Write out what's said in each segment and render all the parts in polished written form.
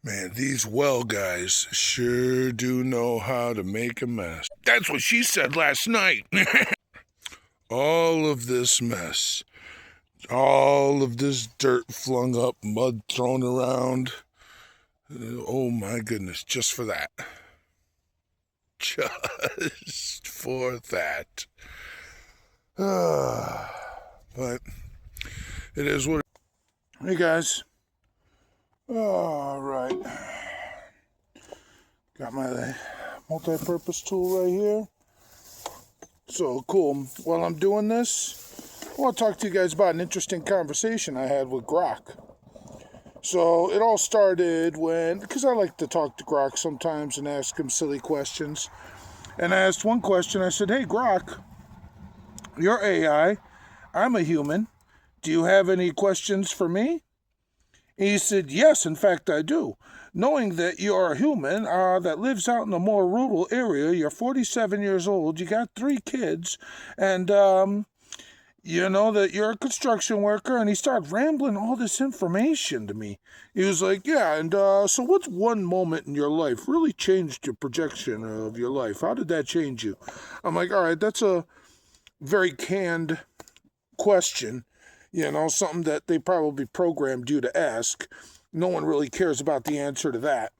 Man, these well guys sure do know how to make a mess. That's what she said last night. All of this mess, all of this dirt flung up, mud thrown around. Oh my goodness, just for that. Just for that. But it is what. Hey guys. All right. Got my multi-purpose tool right here. So cool. While I'm doing this, I want to talk to you guys about an interesting conversation I had with Grok. So it all started because I like to talk to Grok sometimes and ask him silly questions. And I asked one question. I said, hey Grok, you're AI. I'm a human. Do you have any questions for me? He said, yes, in fact, I do. Knowing that you are a human that lives out in a more rural area, you're 47 years old, you got 3 kids, and you know that you're a construction worker, and he started rambling all this information to me. He was like, yeah, and so what's one moment in your life really changed your projection of your life? How did that change you? I'm like, all right, that's a very canned question. You know, something that they probably programmed you to ask. No one really cares about the answer to that.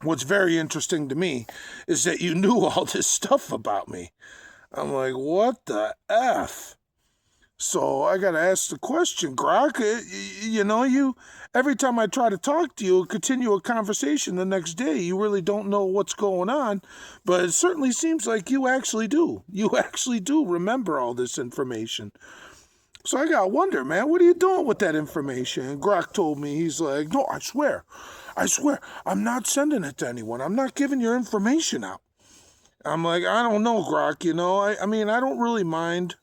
What's very interesting to me is that you knew all this stuff about me. I'm like, what the F? So I got to ask the question, Grok, you know, every time I try to talk to you, continue a conversation the next day, you really don't know what's going on, but it certainly seems like you actually do. You actually do remember all this information. So I got to wonder, man, what are you doing with that information? And Grok told me, he's like, no, I swear, I'm not sending it to anyone. I'm not giving your information out. I'm like, I don't know, Grok, you know, I mean, I don't really mind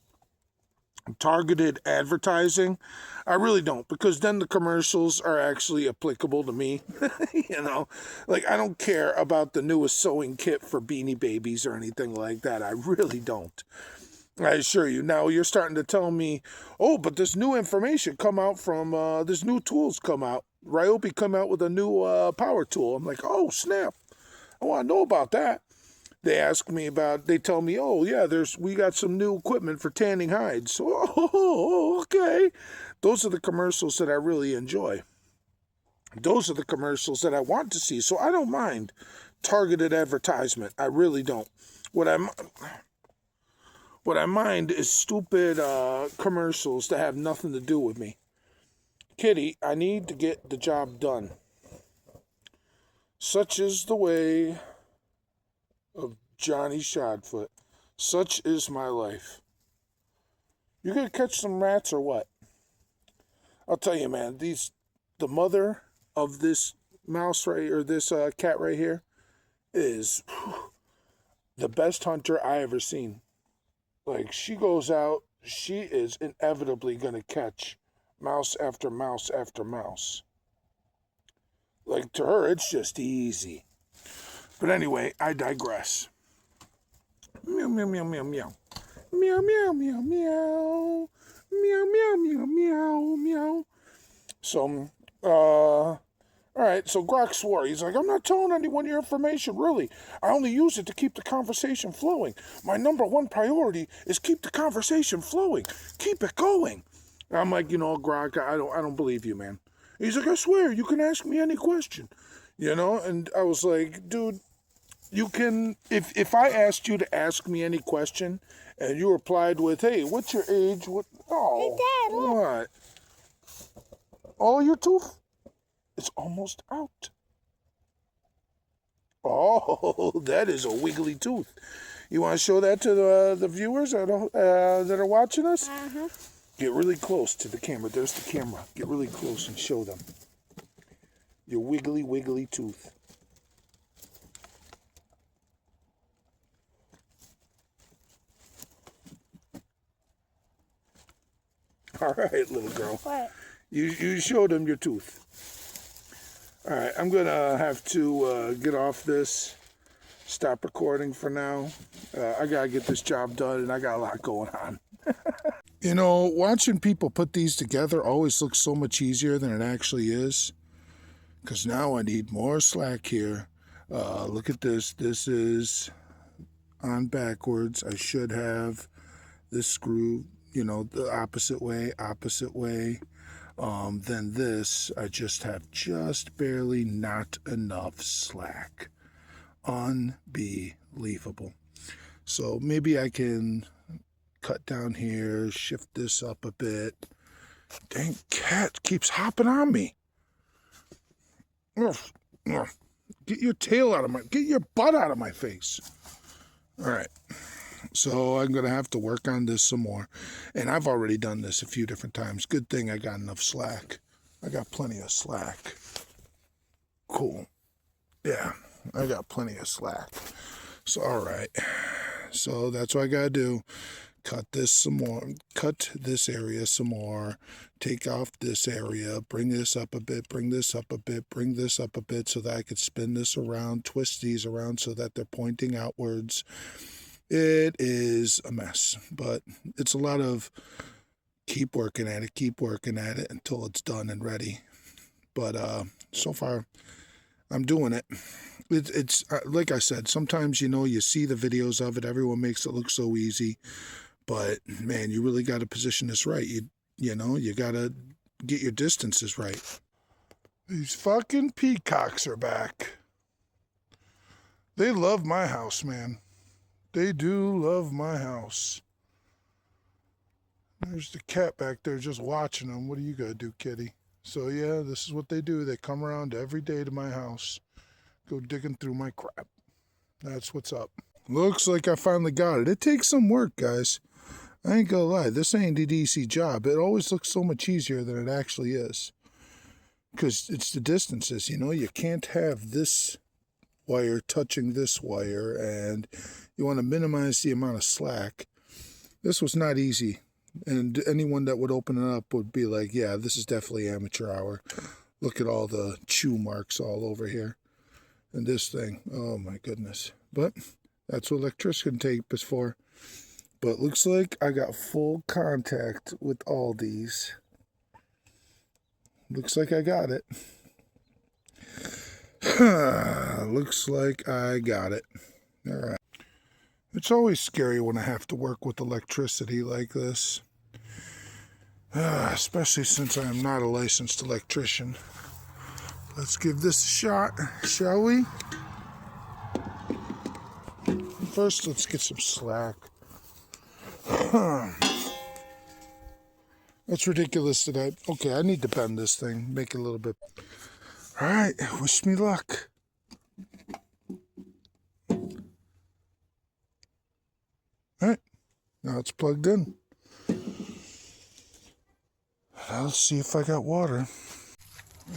targeted advertising. I really don't, because then the commercials are actually applicable to me. You know, like I don't care about the newest sewing kit for Beanie Babies or anything like that. I really don't. I assure you. Now you're starting to tell me, oh, but this new information come out from this new tools come out. Ryobi come out with a new power tool. I'm like, oh snap! I want to know about that. They tell me, oh yeah, we got some new equipment for tanning hides. So, oh, okay. Those are the commercials that I really enjoy. Those are the commercials that I want to see. So I don't mind targeted advertisement. I really don't. What I mind is stupid commercials that have nothing to do with me. Kitty, I need to get the job done. Such is the way of Johnny Shodfoot. Such is my life. You gonna catch some rats or what? I'll tell you, man. The mother of this mouse this cat right here, is the best hunter I ever seen. Like, she goes out, she is inevitably going to catch mouse after mouse after mouse. Like, to her, it's just easy. But anyway, I digress. Meow, meow, meow, meow, meow. Meow, meow, meow, meow. Meow, meow, meow, meow, meow. So, all right, so Grok swore. He's like, I'm not telling anyone your information, really. I only use it to keep the conversation flowing. My number one priority is keep the conversation flowing. Keep it going. And I'm like, you know, Grok, I don't believe you, man. He's like, I swear, you can ask me any question. You know, and I was like, dude, you can, if I asked you to ask me any question, and you replied with, hey, what's your age? What? Oh, hey, Dad, look. What? Oh, your tooth? It's almost out. Oh, that is a wiggly tooth. You want to show that to the viewers that are watching us? Uh-huh. Get really close to the camera. There's the camera. Get really close and show them your wiggly, wiggly tooth. All right, little girl. What? You showed them your tooth. All right, I'm going to have to get off this, stop recording for now. I got to get this job done, and I got a lot going on. You know, watching people put these together always looks so much easier than it actually is. because now I need more slack here. Look at this. This is on backwards. I should have this screw, you know, the opposite way. Then this, I just have just barely not enough slack. Unbelievable. So maybe I can cut down here, shift this up a bit. Dang cat keeps hopping on me. Get your tail out of my, get your butt out of my face. All right. So I'm going to have to work on this some more. And I've already done this a few different times. Good thing I got enough slack. I got plenty of slack. Cool. Yeah, I got plenty of slack. So, all right. So that's what I got to do. Cut this some more. Cut this area some more. Take off this area. Bring this up a bit. Bring this up a bit. Bring this up a bit so that I could spin this around, twist these around so that they're pointing outwards. It is a mess, but it's a lot of keep working at it until it's done and ready. But so far, I'm doing it. It's like I said, sometimes, you know, you see the videos of it. Everyone makes it look so easy. But, man, you really got to position this right. You know, you got to get your distances right. These fucking peacocks are back. They love my house, man. They do love my house. There's the cat back there just watching them. What do you got to do, kitty? So, yeah, this is what they do. They come around every day to my house. Go digging through my crap. That's what's up. Looks like I finally got it. It takes some work, guys. I ain't gonna lie. This ain't an easy job. It always looks so much easier than it actually is. Because it's the distances, you know. You can't have this wire touching this wire, and you want to minimize the amount of slack. This was not easy. And anyone that would open it up would be like, yeah, this is definitely amateur hour. Look at all the chew marks all over here. And this thing, oh my goodness. But that's what electrician tape is for. But looks like I got full contact with all these. Looks like I got it. Looks like I got it. All right. It's always scary when I have to work with electricity like this. Especially since I am not a licensed electrician. Let's give this a shot, shall we? First, let's get some slack. That's ridiculous that okay, I need to bend this thing, make it a little bit. All right, wish me luck. All right, now it's plugged in. I'll see if I got water.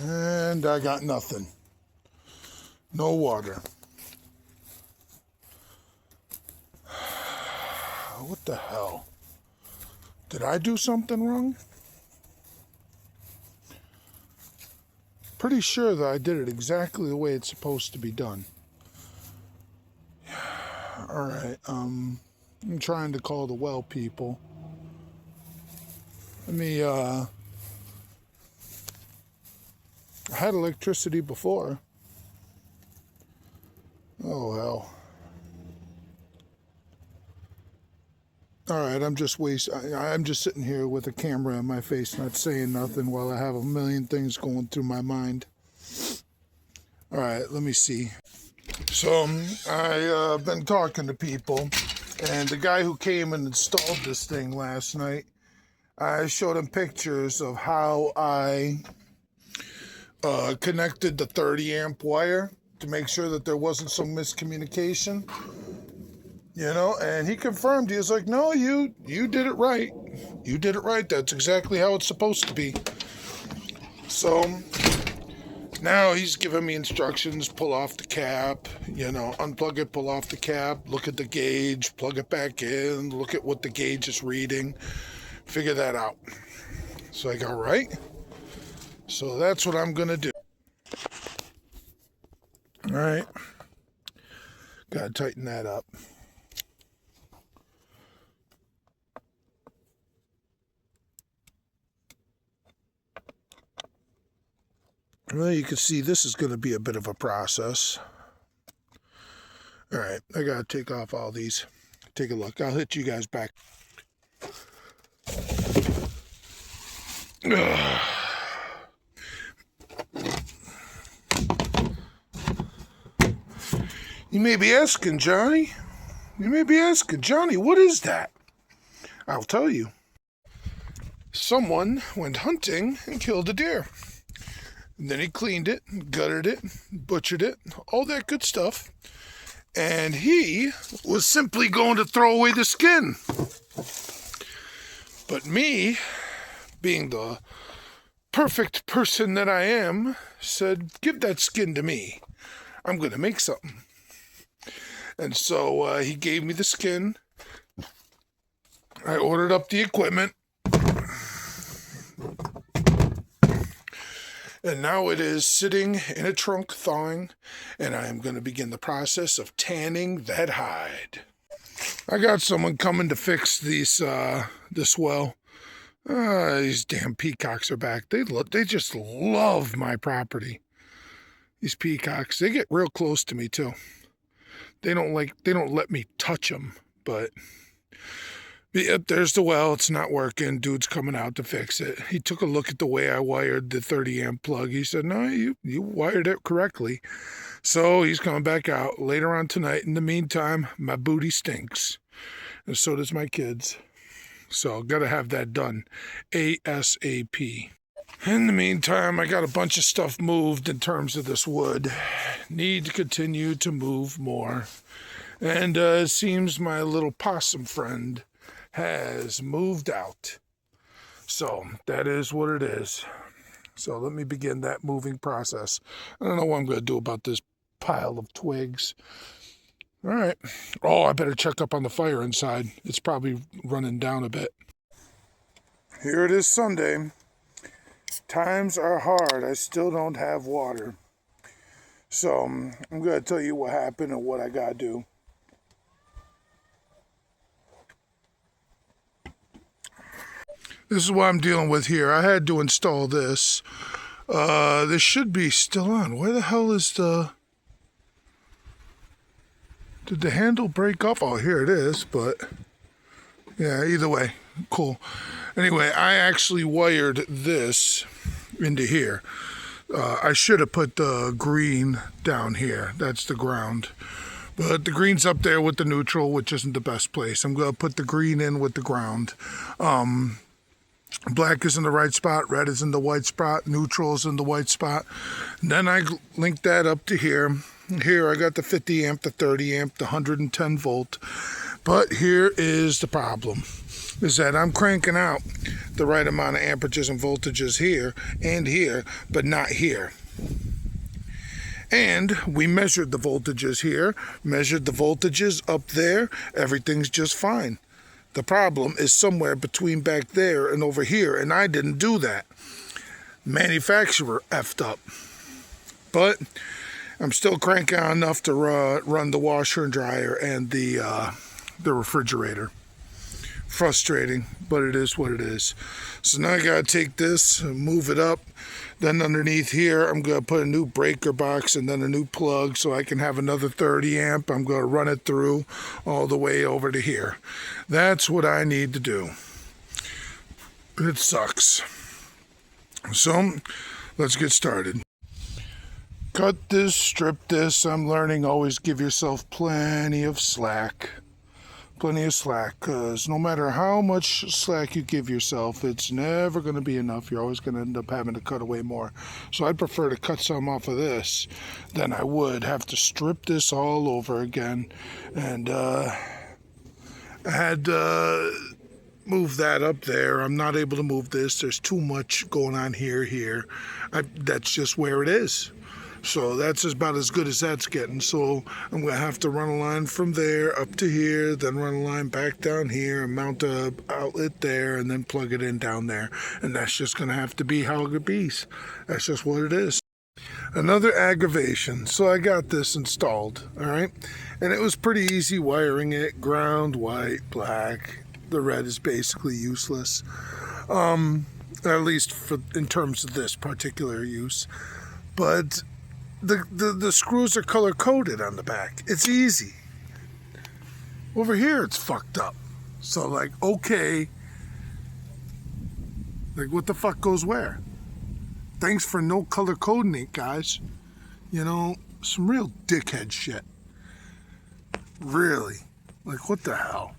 And I got nothing. No water. What the hell? Did I do something wrong? Pretty sure that I did it exactly the way it's supposed to be done. Alright, I'm trying to call the well people. Let me, I had electricity before. Oh, hell. Alright, I'm just sitting here with a camera in my face, not saying nothing while I have a million things going through my mind. Alright, let me see. So, I've been talking to people, and the guy who came and installed this thing last night, I showed him pictures of how I connected the 30 amp wire to make sure that there wasn't some miscommunication. You know, and he confirmed. He was like, no, you did it right. You did it right. That's exactly how it's supposed to be. So now he's giving me instructions, pull off the cap, you know, unplug it, pull off the cap, look at the gauge, plug it back in, look at what the gauge is reading, figure that out. So I go, right? So that's what I'm going to do. All right. Got to tighten that up. Well, you can see this is going to be a bit of a process. All right, I got to take off all these. Take a look. I'll hit you guys back. You may be asking, Johnny. What is that? I'll tell you. Someone went hunting and killed a deer. And then he cleaned it, gutted it, butchered it, all that good stuff. And he was simply going to throw away the skin. But me, being the perfect person that I am, said, give that skin to me. I'm going to make something. And so he gave me the skin. I ordered up the equipment. And now it is sitting in a trunk thawing, and I am going to begin the process of tanning that hide. I got someone coming to fix this well. These damn peacocks are back. They just love my property. These peacocks, they get real close to me too. They don't let me touch them, but yep, there's the well. It's not working. Dude's coming out to fix it. He took a look at the way I wired the 30 amp plug. He said, no, you wired it correctly. So he's coming back out later on tonight. In the meantime, my booty stinks. And so does my kids. So got to have that done ASAP. In the meantime, I got a bunch of stuff moved in terms of this wood. Need to continue to move more. And it seems my little possum friend has moved out. So that is what it is. So let me begin that moving process. I don't know what I'm going to do about this pile of twigs. All right. Oh, I better check up on the fire inside. It's probably running down a bit. Here it is Sunday. Times are hard. I still don't have water. So I'm going to tell you what happened and what I got to do. This is what I'm dealing with here. I had to install this. This should be still on. Where the hell is the... Did the handle break up? Oh, here it is, but... Yeah, either way. Cool. Anyway, I actually wired this into here. I should have put the green down here. That's the ground. But the green's up there with the neutral, which isn't the best place. I'm going to put the green in with the ground. Black is in the right spot, red is in the white spot, neutral is in the white spot. And then I linked that up to here. Here I got the 50 amp, the 30 amp, the 110 volt. But here is the problem, is that I'm cranking out the right amount of amperages and voltages here and here, but not here. And we measured the voltages here, measured the voltages up there, everything's just fine. The problem is somewhere between back there and over here, and I didn't do that. Manufacturer effed up. But I'm still cranking out enough to run the washer and dryer and the refrigerator. Frustrating, but it is what it is. So now I gotta take this and move it up. Then underneath here, I'm gonna put a new breaker box and then a new plug so I can have another 30 amp. I'm gonna run it through all the way over to here. That's what I need to do. It sucks. So let's get started. Cut this, strip this. I'm learning always give yourself plenty of slack. Because no matter how much slack you give yourself, it's never going to be enough. You're always going to end up having to cut away more. So I'd prefer to cut some off of this than I would have to strip this all over again. And I had move that up there. I'm not able to move this. There's too much going on here. That's just where it is. So that's about as good as that's getting. So I'm going to have to run a line from there up to here, then run a line back down here and mount a outlet there and then plug it in down there. And that's just going to have to be how it be. That's just what it is. Another aggravation. So I got this installed, all right? And it was pretty easy wiring it. Ground, white, black. The red is basically useless. At least in terms of this particular use. But the screws are color coded on the back. It's easy. Over here it's fucked up. So like, okay, like what the fuck goes where? Thanks for no color coding it, guys. You know, some real dickhead shit. Really. Like, what the hell?